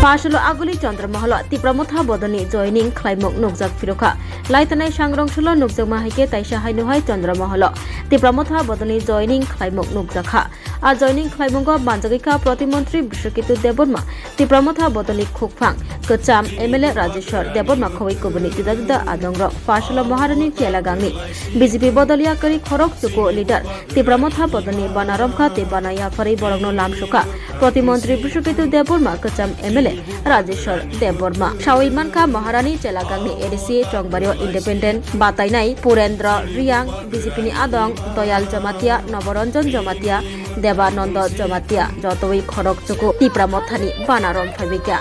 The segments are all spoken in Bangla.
Pasalo aguli Chandramahal Tipramotha Bodani joining Klaimok Nukjak Firoka Laitanai Sangrongsulo Nukjak Mahike Taisha Hainuhai Chandramahal Tipramotha Bodani joining Klaimok Nukjakha A joining Klaimongo Banjagika Protimantri Bishokitu Deborma Tipramotha Bodani Khukphang Kacham MLA Rajeshwar Deborma Khoi Kubuni Tidada Adongro Pasalo Maharani Kelagangni BJP Bodolia Kari Khorok Chuko leader Tipramotha Bodani Banaromkha Tibanaya Fari Borogno Lamshuka Protimantri Bishokitu Deborma Kacham MLA Rajeshwar Deborma Shawimanka Maharani Chelagangni ADC Chongbario Independent Batainai Purendra Riang BJP ni Adong Doyal Jamatia Noboranjan Jamatia Debananda Jamatia Jotoi Khorok Chuku Tipramothani Banarom Phabika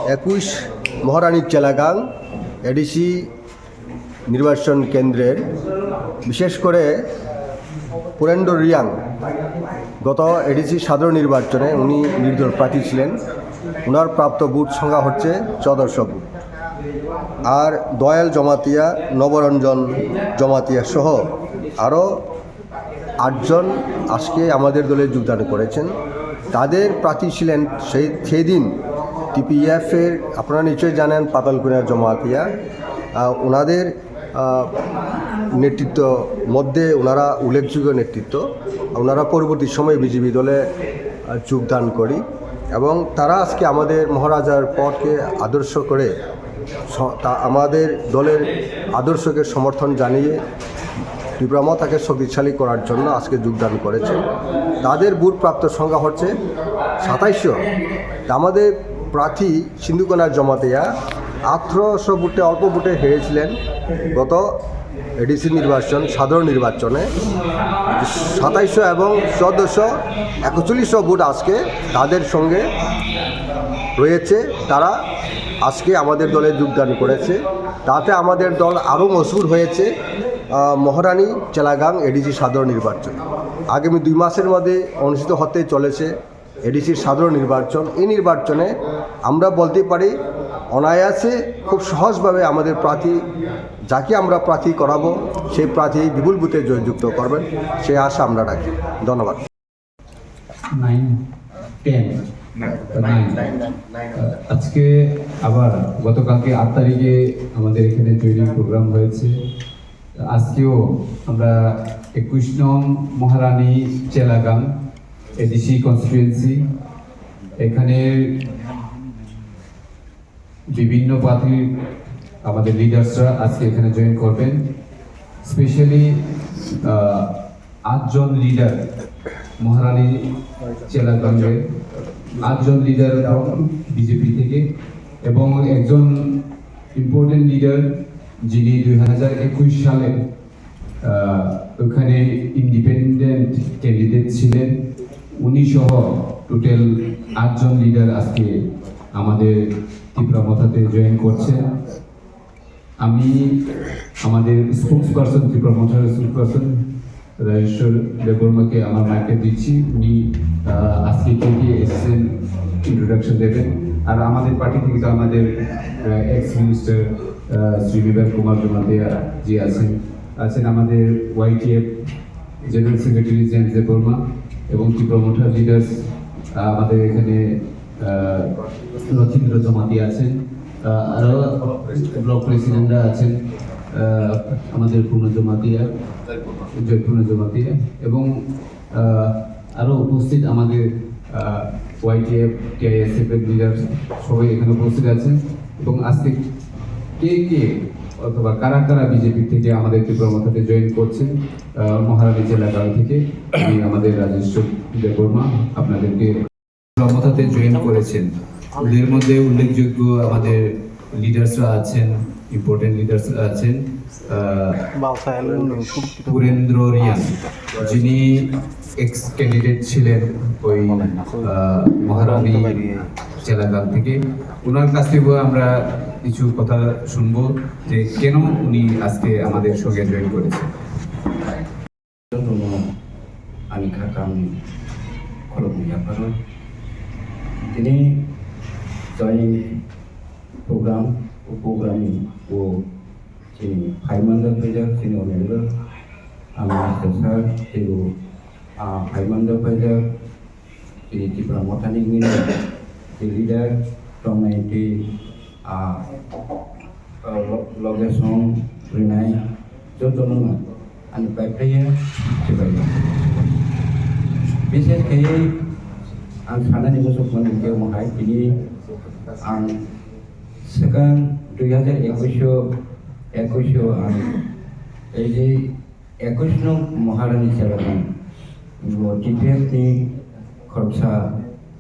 21 Maharani চেলাগাং ADC নির্বাচন কেন্দ্রের বিশেষ করে পুরেন্দ্র রিয়াং গত এডিসি সাধারণ নির্বাচনে উনি নির্দল প্রার্থী ছিলেন ওনার প্রাপ্ত ভোট সংখ্যা হচ্ছে 1400 ভোট আর দয়াল জমাতিয়া নবরঞ্জন জমাতিয়া সহ আরও 8 জন আজকে আমাদের দলে যোগদান করেছেন তাদের প্রার্থী ছিলেন সেই দিন টিপিএফ এর আপনারা নিশ্চয়ই জানেন পাতালকুনিয়া জমাতিয়া ওনাদের নেতৃত্ব মধ্যে ওনারা উল্লেখযোগ্য নেতৃত্ব ওনারা পরবর্তী সময়ে বিজেপি দলে যোগদান করি এবং তারা আজকে আমাদের মহারাজার পথকে আদর্শ করে আমাদের দলের আদর্শকে সমর্থন জানিয়ে ত্রিপুরামতাকে শক্তিশালী করার জন্য আজকে যোগদান করেছে তাদের ভোট প্রাপ্ত সংখ্যা হচ্ছে 2700 আমাদের প্রার্থী সিন্ধুকোনা জমাতিয়া 1800 ভোটে অল্প ভোটে হেরেছিলেন গত এডিসি নির্বাচন সাধারণ নির্বাচনে 2700 এবং 1441 ভোট আজকে তাদের সঙ্গে রয়েছে তারা আজকে আমাদের দলে যোগদান করেছে তাতে আমাদের দল আরও মজবুত হয়েছে মহারানী চেলাগাং এডিসি সাধারণ নির্বাচন আগামী 2 মাসের মধ্যে অনুষ্ঠিত হতে চলেছে এডিসির সাধারণ নির্বাচন এই নির্বাচনে আমরা বলতে পারি অনায়াসে খুব সহজভাবে আমাদের প্রার্থী যাকে আমরা প্রার্থী করাবো সেই প্রার্থী বিপুল ভোটে জয়যুক্ত করবেন সেই আশা আমরা রাখি ধন্যবাদ 9 আজকে আবার গতকালকে 8 তারিখে আমাদের এখানে জয়নিং প্রোগ্রাম হয়েছে আজকেও আমরা 21 নং মহারানী চেলাগাং এডিসি কনস্টিটুয়েন্সি এখানে বিভিন্ন পার্টির আমাদের লিডার্সরা আজকে এখানে জয়েন করবেন স্পেশালি 8 জন লিডার মহারানী চেলাগাংয়ের 8 জন লিডার বিজেপি থেকে এবং একজন ইম্পর্টেন্ট লিডার যিনি 2021 সালে ওখানে ইন্ডিপেন্ডেন্ট ক্যান্ডিডেট ছিলেন উনি সহ টোটাল 8 জন লিডার আজকে আমাদের ত্রিপুরামথাতে জয়েন করছেন আমি আমাদের স্পোকসপারসন ত্রিপুরামথার স্পোকসপারসন রাজেশ্বর দেববর্মাকে আমার মাইকে দিচ্ছি উনি আজকে কে এসেছেন ইন্ট্রোডাকশন দেবেন আর আমাদের পার্টি থেকে তো আমাদের এক্স মিনিস্টার শ্রী বিবেক কুমার জমাতিয়া জি আছেন আমাদের YTF general secretary James Debbarma এবং ত্রিপুরামথার লিডার্স আমাদের এখানে লক্ষীন্দ্র জমাতিয়া আছেন আরও ব্লক প্রেসিডেন্টরা আছেন আমাদের পূর্ণ জমাতিয়া জয়পূর্ণ জমাতিয়া এবং আরও উপস্থিত আমাদের ওয়াইটিএফ টিআইএসএফ এর লিডার সবাই এখানে উপস্থিত আছেন এবং আজকে কে অথবা কারা কারা বিজেপি থেকে আমাদের ত্রিপুরামথাতে জয়েন করছেন মহারানী চেলাগাং থেকে আমি আমাদের রাজেশ্বর দেববর্মা আপনাদেরকে ত্রিপুরামথাতে জয়েন করেছেন ওদের মধ্যে উল্লেখযোগ্য আমাদের লিডার্সরা আছেন ইম্পর্টেন্ট লিডার্সরা আছেন পুরেন্দ্র রিয়াং যিনি এক্স ক্যান্ডিডেট ছিলেন ওই মহারানী চেলাগাং থেকে ওনার কাছ থেকে আমরা কিছু কথা শুনবো যে কেন উনি আজকে আমাদের সঙ্গে জয়েন করেছেন আমি খাকাম খলমিয়াপারো তিনি জয়নিং program ও যিনি 5 month leader তিনি অনেক Minister Sir, Tiru Haimanda Pajak, Tiri Pramotani Mini, the leader from the Logasong, Renai, Jotonuma, and by player, Chibaya. Business Kay and Hanani was of one in Mohai, and second, 2021 and এই 21 নং মহারানী চেয়ারম্যান টিপিএফनि खरसा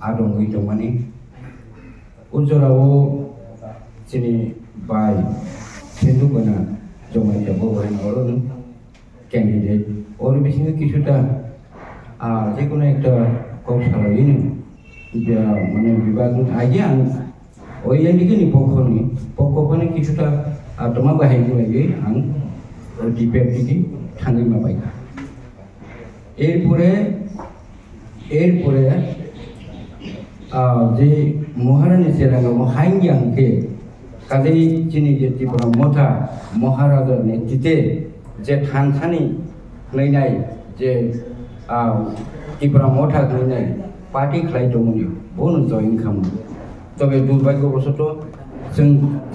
आदम गैदमानि उज्जराव जोंनि बाय सेन्दुगना जमायजाबो हरनो कैंडिडेट और बिसिनो किछुटा जेकोनो एकटा कौशलयैनो माने विभाग आगे आं ओइयानिनि पक्षनि किछुटा आत्मा बाहायनो लागि आं ডিপিএফটি থাঙ্গি মাবাই এরপরে যে মহারানী চেরাঙ্গ হাইঙ্গি আংকে কাজেই চিনি যে ত্রিপুরা মথা মহারাজার নেতৃত্বে যে থানসানি লইনাय যে ত্রিপুরা মথা লইनाय পার্টি খালাयदोंमोन बनो जयन खालामो तबे दुर्भाग्यबशत जों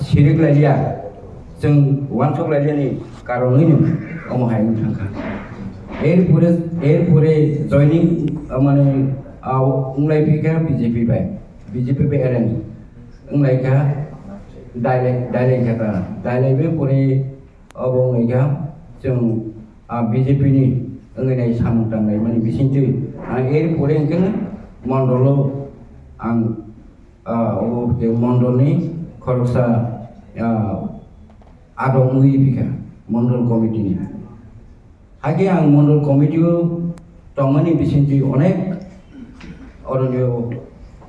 सिरिगलायलिया जों वानसकलायलियानि কারণেই অমহায় থাকা এরপরে জয়নিং মানে উংলাইফিকা বিজেপি বাই এরেন উংলাইকা ডাইলাইবে পরে অবংলাইকা जों বিজেপিनि ओंगैनाय सामु दांनाय माने बिसिंथि आं एरपरे ओंखायनो मण्डलाव आं मण्डलनि खरसा आदम उइफिका मंडल कमिटी आगे आं मंडल कमिटी तमानी बिसिंथि अनेक अरण्य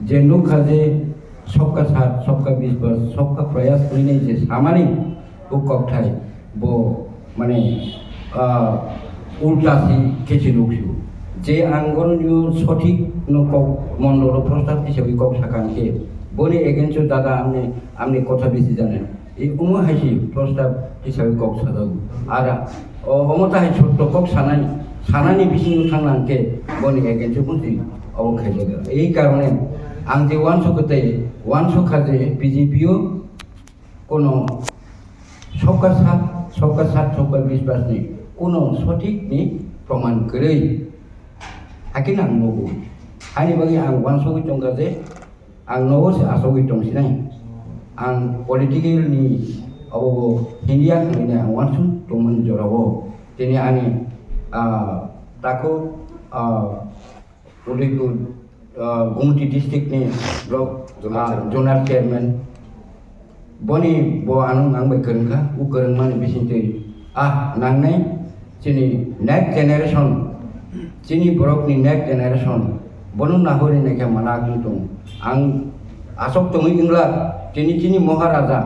जे नुखा जे सबका साथ सबका विश्वास सबका प्रयास करने जे सामानी उककथाय बो माने उल्टासी केसे लुक्सु जे आंगरन्य सठिक नक मंडल प्रस्ताव हिसाबै कक साखानके बनि एगेन्स्ट दादा आमने कथा बेसि जाने এই হাসি প্রস্তাব হিসাবে কক সাজাবো আর অমতাহাই ছোট্ট কক সানানি বিসিং থাংলাংকে বনি এগেন্সে বুঝি অবখাই জায়গা এই কারণে আং যে ওয়ানসখা যে বিজেপিও কোনো সবকা সাথ সবকা বিশ্বাসনি কোনো সঠিকনি প্রমাণ করেই হাকিন আং নবো হানি বাকি আং ওয়ানসখै दंगा जे आं न'आव आसगै दंसिनाय आं पलिटिकेलनि हिंदिया खालामनाय आं वानसुं दंमोन जराव दिनै आंनि दाखौ उदयपुर गुमटी डिस्ट्रिक्टनि ब्लक जोनाल चेयारमेन बनि आंबाय गोरोंखा गोरों माने बिसिंथि नांनाय जोंनि नेक्स्ट जेनेरेसन जोंनि बर'नि नेक्स्ट जेनेरेसन बनो नाहरनायखा मानाखै दं आं आसक दङ इंला दिनै महाराजा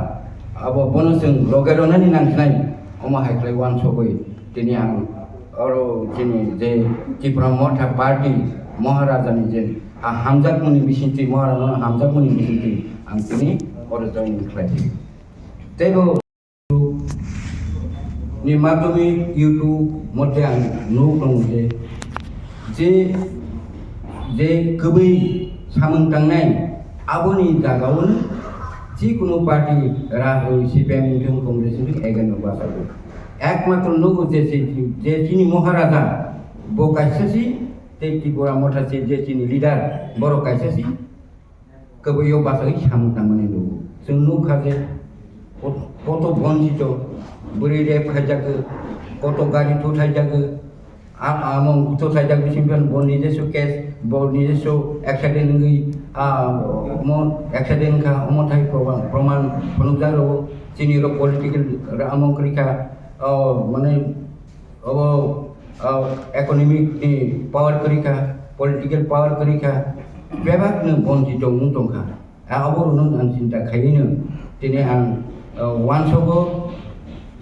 अब बनोजों लगेरनानै नांसिनाय अमाहायख्लाय वानसगै दिनै आं अरो दिनै जे त्रिपुरा मथा पार्टी महाराजानि जे हामजाकमुनि बिसिंथि महाराजा हामजाकमुनि बिसिंथि आं दिनै अरो जयन खालायदों तेबो नि माध्यमिक इउटुब मथे आं नु दं जे गुबै सामोंदांनाय आबोनि जागावनो जिकुनु party Rahul CPM Congress again बासाबो एकमात्र नुगो जे चिनी महाराजा बो कायसासी ते त्रिपुरा मथा जे चिनी लिडार बर कायसासी कबयो बासाय सामदांमाने नुगो जों नुखा जे कत बन्जित बोरै रेप खायजागो कत गारि थुथायजागो आमं थुथायजागो बिसिमफ्रान बन निजेसो केस बन निजेसो एक्सिडेन्ट गई एक्सिडेंट का अमथाय प्रमाण फनुजारो चिनिरो पॉलिटिकल रामक्रिका माने अब इकोनॉमिक पावर करिका पॉलिटिकल पावर करिका बेबागनो बन्जित दंखा आबोरनो आं चिन्ता खायनो दिनै आं वानसगो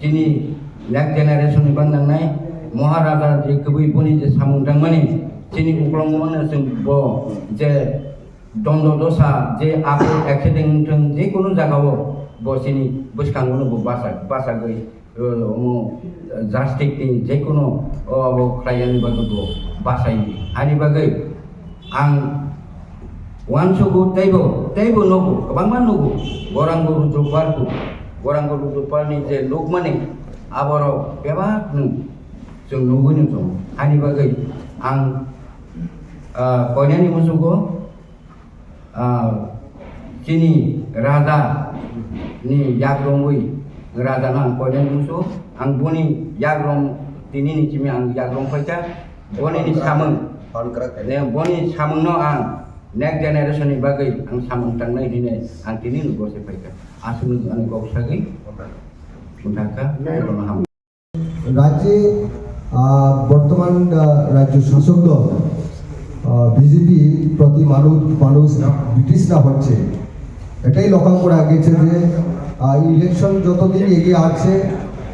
दिनै नेक्स्ट जेनेरेशन बाननांनाय महाराजा जे गुबै बनि जे सामुंदांमानि दिनै उग्लंमानो जों जे दंद दसा जे आखु एक्सिडेंट जेकुनु जागाव बसिनि बुसखांनो बासा गई जास्टिकनि जिखुनु खालायनायनि बागैबो बासायनि आंनि बागै आं वानसुगु तैबो नगु गोबांबा नगु गरांगु रुजुपारनि जे लुकमानि आबाराव बेबाद जों नुबोनो दं आंनि बागै आं कयनानि मोसौखौ चिनि राजानि याग्रमै राजानो आं कयनानि मोसौ आं बनि याग्रम दिनैनि चिमि आं याग्रम फैसा बनिनि सामों बनि सामोंनो आं नेक्स्ट जेनेरेशननि बागै आं सामों थांनाय दिनै आं दिनै नुगोसे फैसा आसुनु आं गौसागै उन्दाका রাজ্যে বর্তমান রাজ্য শাসক দল বিজেপি প্রতি মানুষ ব্রিটিশরা হচ্ছে এটাই লক্ষ্য করা গেছে যে ইলেকশন যতদিন এগিয়ে আছে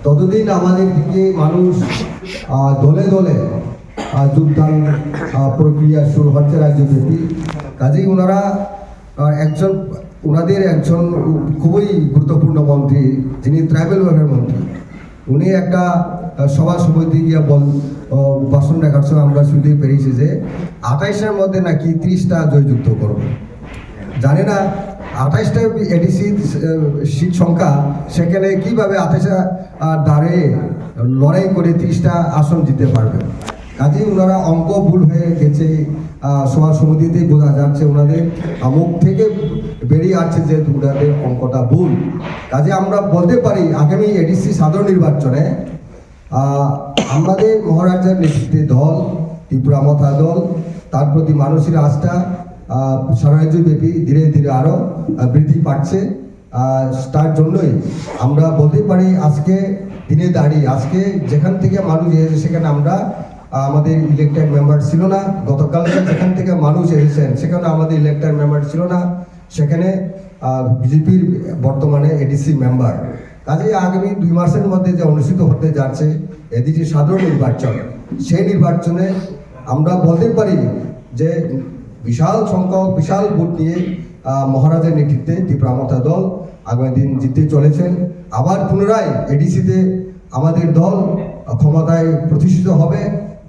ততদিন আমাদের দিকে মানুষ দলে দলে যোগদান প্রক্রিয়া শুরু হচ্ছে রাজ্যব্যাপী কাজেই ওনারা ওনাদের একজন খুবই গুরুত্বপূর্ণ মন্ত্রী যিনি ট্রাইবেল ওয়েলফেয়ার মন্ত্রী উনি একটা সভা সমিতি গিয়ে ভাষণ রাখার সময় আমরা শুনতে পেরেছি যে 28-এর মধ্যে নাকি 30টা জয়যুক্ত করবে জানি না 28টা এডিসি সিট সংখ্যা সেখানে কীভাবে 28টা দাঁড়িয়ে লড়াই করে 30টা আসন জিতে পারবে কাজেই ওনারা অঙ্ক ভুল হয়ে গেছে সভা সমিতিতেই বোঝা যাচ্ছে ওনাদের মুখ থেকে বেরিয়ে আসছে যে ওনাদের অঙ্কটা ভুল কাজে আমরা বলতে পারি আগামী এডিসি সাধারণ নির্বাচনে আমাদের মহারাজার নেতৃত্বে দল ত্রিপুরা মথা দল তার প্রতি মানুষের আস্থা সারা রাজ্যব্যাপী ধীরে ধীরে আরও বৃদ্ধি পাচ্ছে তার জন্যই আমরা বলতে পারি আজকে দিনে দাঁড়িয়ে আজকে যেখান থেকে মানুষ এসেছে সেখানে আমরা আমাদের ইলেক্টেড মেম্বার ছিল না গতকালকে যেখান থেকে মানুষ এসেছেন সেখানে আমাদের ইলেক্টেড মেম্বার ছিল না সেখানে বিজেপির বর্তমানে এডিসি মেম্বার কাজেই আগামী 2 মাসের মধ্যে যে অনুষ্ঠিত হতে যাচ্ছে এদিকে সাধারণ নির্বাচন সেই নির্বাচনে আমরা বলতে পারি যে বিশাল সংখ্যক বিশাল ভোট নিয়ে মহারাজের নেতৃত্বে ত্রিপুরা মথা দল আগামী দিন জিততে চলেছেন আবার পুনরায় এডিসিতে আমাদের দল ক্ষমতায় প্রতিষ্ঠিত হবে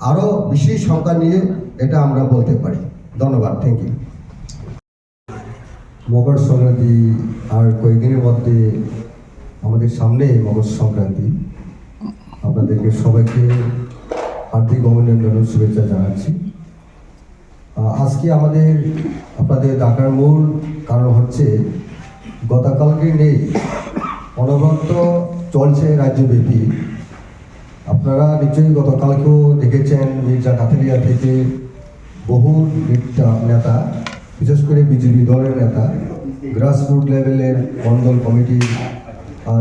আরও বেশি সংখ্যা নিয়ে এটা আমরা বলতে পারি ধন্যবাদ থ্যাংক ইউ মকর সংক্রান্তি আর কয়েকদিনের মধ্যে আমাদের সামনে মকর সংক্রান্তি আপনাদেরকে সবাইকে হার্দিক অভিনন্দন ও শুভেচ্ছা জানাচ্ছি আজকে আপনাদের ডাকার মূল কারণ হচ্ছে গতকালকে নেই অনবরত চলছে রাজ্যব্যাপী আপনারা নিশ্চয়ই গতকালকেও দেখেছেন মির্জা কাথালিয়া থেকে বহু নেতা বিশেষ করে বিজেপি দলের নেতা গ্রাসরুট লেভেলের মণ্ডল কমিটি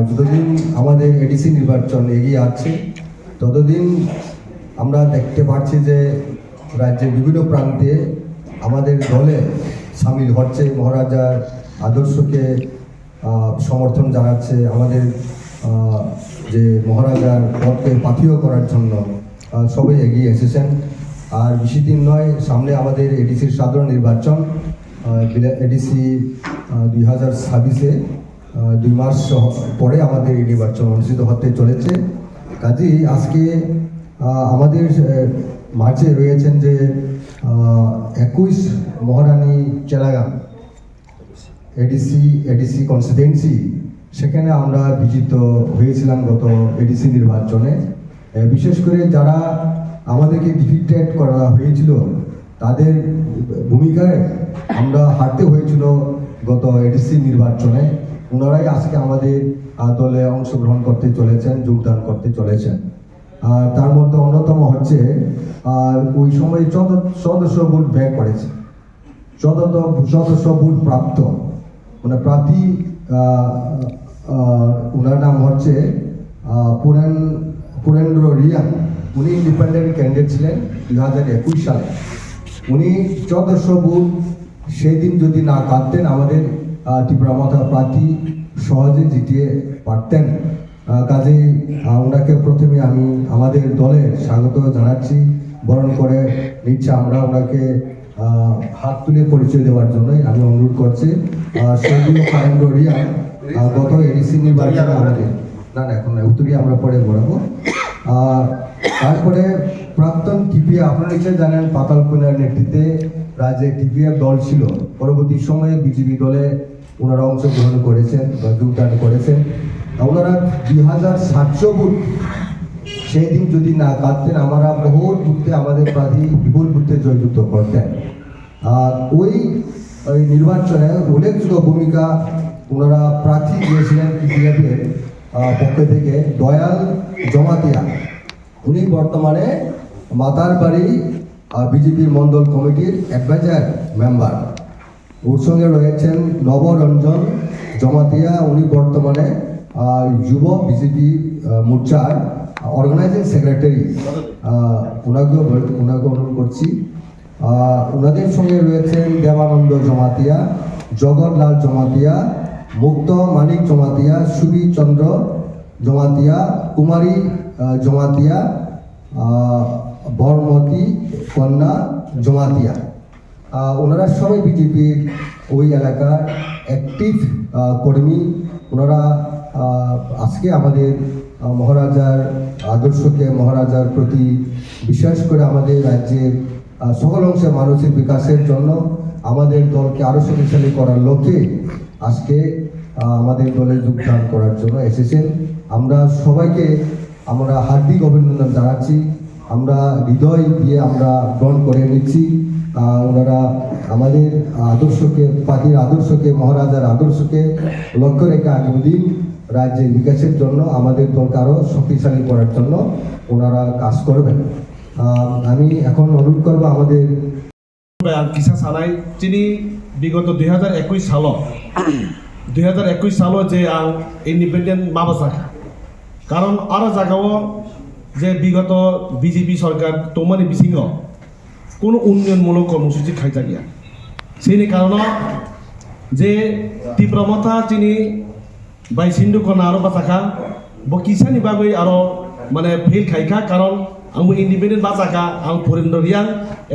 যতদিন আমাদের এডিসি নির্বাচন এগিয়ে আছে ততদিন আমরা দেখতে পাচ্ছি যে রাজ্যের বিভিন্ন প্রান্তে আমাদের দলে সামিল হচ্ছে মহারাজার আদর্শকে সমর্থন জানাচ্ছে আমাদের যে মহারাজার পদকে পাথেয় করার জন্য সবাই এগিয়ে এসেছেন আর বেশি দিন নয় সামনে আমাদের এডিসির সাধারণ নির্বাচন এডিসি 2026-এ 2 মাস পরে আমাদের এই নির্বাচন অনুষ্ঠিত হতে চলেছে কাজেই আজকে আমাদের মাঝে রয়েছেন যে 21 মহারানী চেলাগাম এডিসি কনস্টিটুয়েন্সি সেখানে আমরা বিজিত হয়েছিলাম গত এডিসি নির্বাচনে বিশেষ করে যারা আমাদেরকে ডিফিটেড করা হয়েছিল তাদের ভূমিকায় আমরা হারতে হয়েছিল গত এডিসি নির্বাচনে ওনারাই আজকে আমাদের দলে অংশগ্রহণ করতে চলেছেন যোগদান করতে চলেছেন আর তার মধ্যে অন্যতম হচ্ছে ওই সময় 1400 ভোট ব্যয় করেছে 1400 ভোট প্রাপ্ত মানে প্রার্থী ওনার নাম হচ্ছে পুরেন্দ্র রিয়াং উনি ইন্ডিপেন্ডেন্ট ক্যান্ডিডেট ছিলেন 2021 সালে উনি 1400 ভোট সেই দিন যদি না কাটতেন আমাদের ত্রিপুরা মথা প্রার্থী সহজে জিতিয়ে পারতেন কাজেই ওনাকে প্রথমে আমি আমাদের দলে স্বাগত জানাচ্ছি বরণ করে নিচ্ছে আমরা ওনাকে হাত তুলে পরিচয় দেওয়ার জন্যই আমি অনুরোধ করছি সৌদিও পুরেন্দ্র রিয়াং গত এডিসি নির্বাচনে আমাদের না এখন উত্তরই আমরা পরে বলাবো তারপরে প্রাক্তন টিপিএফ, আপনারা নিশ্চয়ই জানেন পাতাল কুনার নেতৃত্বে রাজ্যে টিপিএফ দল ছিল, পরবর্তী সময়ে বিজেপি দলে ওনারা অংশগ্রহণ করেছেন বা যোগদান করেছেন। ওনারা 2700 ভোট সেই দিন যদি না কাটতেন, আমরা বহু বুথে আমাদের প্রার্থী বিপুল বুথে জয়যুক্ত করতেন। আর ওই নির্বাচনে উল্লেখযোগ্য ভূমিকা ওনারা প্রার্থী দিয়েছিলেন টিপিএফের পক্ষ থেকে দয়াল জমাতিয়া। উনি বর্তমানে মাতারবাড়ি বিজেপির মণ্ডল কমিটির অ্যাডভাইজার মেম্বার। ওর সঙ্গে রয়েছেন নবরঞ্জন জমাতিয়া, উনি বর্তমানে যুব বিজেপি মোর্চার অর্গানাইজিং সেক্রেটারি। ওনাকে অনুরোধ করছি। ওনাদের সঙ্গে রয়েছেন দেবানন্দ জমাতিয়া, জগৎলাল জমাতিয়া, মুক্ত মানিক জমাতিয়া, সুবি চন্দ্র জমাতিয়া, কুমারী জমাতিয়া, বরমতী কন্যা জমাতিয়া। ওনারা সবাই বিজেপির ওই এলাকার অ্যাক্টিভ কর্মী। ওনারা আজকে আমাদের মহারাজার আদর্শকে, মহারাজার প্রতি বিশ্বাস করে আমাদের রাজ্যের সকল অংশের মানুষের বিকাশের জন্য আমাদের দলকে আরও শক্তিশালী করার লক্ষ্যে আজকে আমাদের দলে যোগদান করার জন্য এসেছেন। আমরা সবাইকে হার্দিক অভিনন্দন জানাচ্ছি। আমরা হৃদয় দিয়ে আমরা গ্রহণ করে নিচ্ছি। ওনারা আমাদের আদর্শকে, পার্টির আদর্শকে, মহারাজার আদর্শকে লক্ষ্য রেখে আগামী দিন রাজ্যের বিকাশের জন্য, আমাদের দলকে আরও শক্তিশালী করার জন্য ওনারা কাজ করবেন। আমি এখন অনুরোধ করবো আমাদের কিসা সানাই যিনি বিগত 2021 সাল যে আং ইন্ডিপেন্ডেন্ট মাবাসাখা কারণ আরো জায়গাও যে বিগত বিজেপি সরকার তোমার বিসিং কোনো উন্নয়নমূলক কর্মসূচি খাইতা গিয়া সেই কারণ যে তীব্রমতা যিনি বাই সিন্ধু কনা আরো বাসাখা কিসানি বাগৈ আরো মানে ফেল খাইখা কারণ आंबो इंडिपेंडेंट बासाखा आं फरेनरियां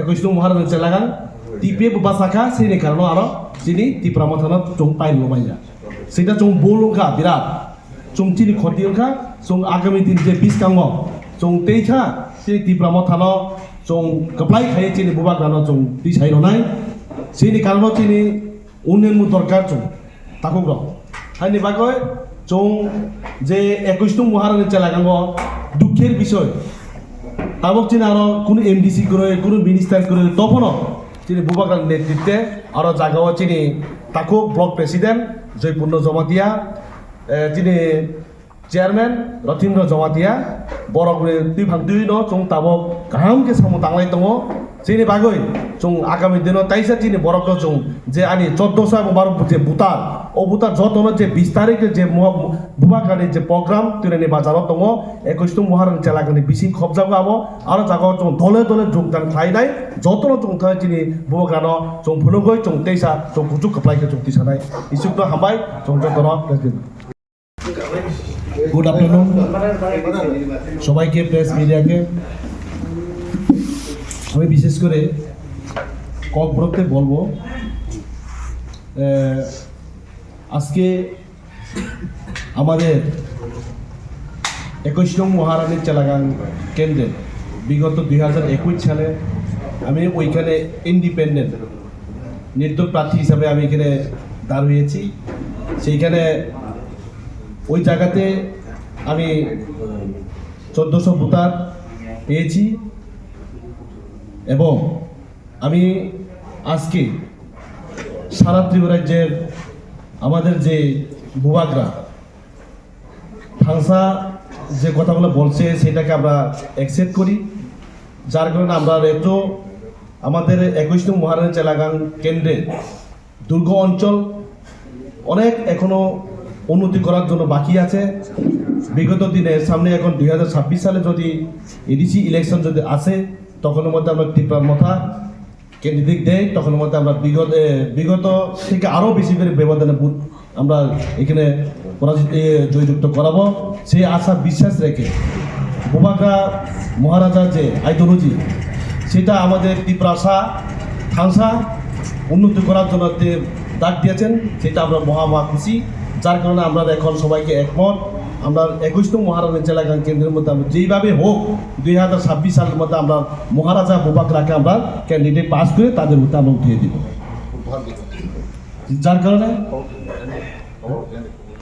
21 नं महाराज चलागां टीपीएफ बासाखा सेनि कारण आरो जिनि टिप्रामथाना जों पाइन लमाया सेटा जों बोलुखा बिराद जों चिनि खतिखा जों आगामी दिन जे 20 कांगो जों तेखा सेनि टिप्रामथाना जों कप्लाइ खाय चिनि बुबागानो जों दिसाइरनाय सेनि कारण चिनि उन्नयन दरकार जों ताको ग्र हानि बागय जों जे 21 नं महाराज चलागांगो दुखेर विषय তাবক চিনি আরো কোনো এমডিসি করে কোনো মিনিস্টার করে তখনও চিনি বুবাকার নেতৃত্বে আরো জায়গাও চিনি তাকে ব্লক প্রেসিডেন্ট জয়পূর্ণ জমাতিয়া চিনি চেয়ারম্যান রথীন্দ্র জমাতিয়া বরগুড়ি দুই ভাগ দুই ন চং তাবক গাহামকে সামু তাংলাই দङ চিনি বাগৈ চং আগামী দিন তাইসা চিনি বরক চং যে আনি 1400 এবং 12 যে বুতার ও বুতার যতন যে 20 তারিখে যে বুবাকারের যে প্রোগ্রাম তুলে বাজারত দङ 21 नं মহারাজ চেলাগানি বিসিং খবজাবো আবো আর জায়গা চং দলে দলে যোগদান খাইনাই যতন চং থাই চিনি বুবাকানো চং ভুলগৈ চং তেইসা চং কুচুক কপ্লাইকে চুক্তি সানাই ইসুক হামবাই চং যতন গুড আফটারনুন সবাইকে, প্রেস মিডিয়াকে আমি বিশেষ করে ককব্রতে বলবো আজকে আমাদের 21 নং মহারানীর চেলাগাং কেন্দ্রে বিগত 2021 সালে আমি ওইখানে ইন্ডিপেন্ডেন্ট নির্দল প্রার্থী হিসাবে আমি এখানে দাঁড় হয়েছি। সেইখানে ওই জায়গাতে আমি 1400 ভোটার পেয়েছি এবং আমি আজকে সারা ত্রিপুরাজ্যের আমাদের যে বুবাগরা ভাংসা যে কথাগুলো বলছে সেটাকে আমরা অ্যাকসেপ্ট করি, যার কারণে আমরা একটু আমাদের 21 নং মহারানী চেলাগাং কেন্দ্রে দুর্গ অঞ্চল অনেক এখনো উন্নতি করার জন্য বাকি আছে। বিগত দিনে সামনে এখন 2026 সালে যদি এডিসি ইলেকশন যদি আসে তখনের মধ্যে আমরা তীব্রমথা ক্যান্ডিডেট দেয়, তখনের মধ্যে আমরা বিগত থেকে আরও বেশি করে ব্যবধানে বুথ আমরা এখানে জয়যুক্ত করাবো সেই আশা বিশ্বাস রেখে বুবাগরা মহারাজা যে আইডিওলজি সেটা আমাদের তীব্রাশা থাংসা উন্নতি করার জন্য ডাক দিয়েছেন, সেটা আমরা মহা খুশি। যার কারণে আমরা এখন সবাইকে একমত আমরা 21তম মহারাজা জেলা কেন্দ্রের মধ্যে আমরা যেইভাবে হোক 2026 সালের মধ্যে আমরা মহারাজা বোবাকরাকে আমরা ক্যান্ডিডেট পাস করে তাদের মধ্যে আমরা উঠিয়ে দিব যার কারণে